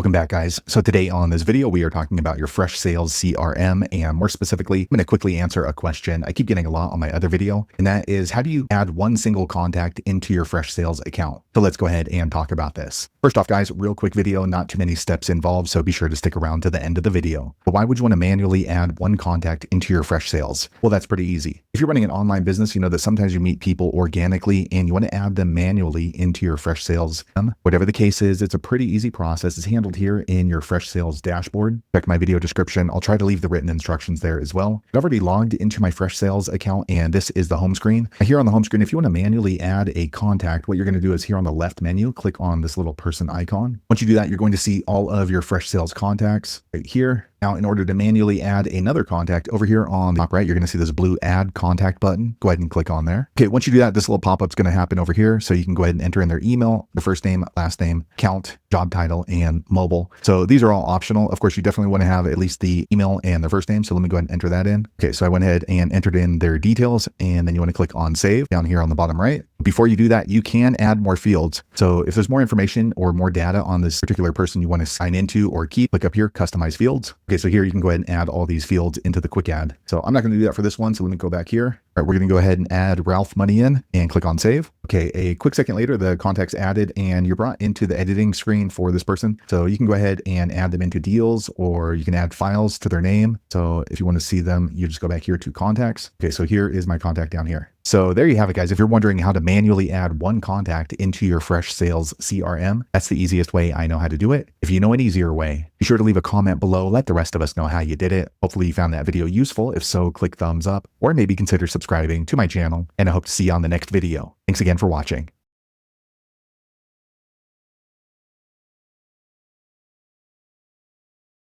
Welcome back, guys. So today on this video, we are talking about your FreshSales CRM, and more specifically, I'm going to quickly answer a question I keep getting a lot on my other video, and that is, how do you add one single contact into your FreshSales account? So let's go ahead and talk about this. First off, guys, real quick video, not too many steps involved, so be sure to stick around to the end of the video. But why would you want to manually add one contact into your FreshSales? Well, that's pretty easy. If you're running an online business, you know that sometimes you meet people organically and you want to add them manually into your FreshSales. Whatever the case is, it's a pretty easy process. It's handled here in your FreshSales dashboard. Check my video description. I'll try to leave the written instructions there as well. I've already logged into my FreshSales account, and this is the home screen. Here on the home screen, if you want to manually add a contact, what you're going to do is here on the left menu, click on this little person icon. Once you do that, you're going to see all of your FreshSales contacts right here. Now, in order to manually add another contact over here on the top right, you're going to see this blue add contact button. Go ahead and click on there. Okay, once you do that, this little pop-up is going to happen over here. So you can go ahead and enter in their email, the first name, last name, count, job title, and mobile. So these are all optional. Of course, you definitely want to have at least the email and their first name. So let me go ahead and enter that in. Okay, so I went ahead and entered in their details, and then you want to click on save down here on the bottom right. Before you do that, you can add more fields. So if there's more information or more data on this particular person you want to sign into or keep, click up here, customize fields. Okay, so here you can go ahead and add all these fields into the quick add. So I'm not going to do that for this one. So let me go back here. All right, we're going to go ahead and add Ralph Money in and click on save. Okay, a quick second later, the contact's added and you're brought into the editing screen for this person. So you can go ahead and add them into deals, or you can add files to their name. So if you want to see them, you just go back here to contacts. Okay, so here is my contact down here. So there you have it, guys. If you're wondering how to manually add one contact into your FreshSales CRM, that's the easiest way I know how to do it. If you know an easier way, be sure to leave a comment below. Let the rest of us know how you did it. Hopefully you found that video useful. If so, click thumbs up or maybe consider subscribing to my channel, and I hope to see you on the next video. Thanks again for watching.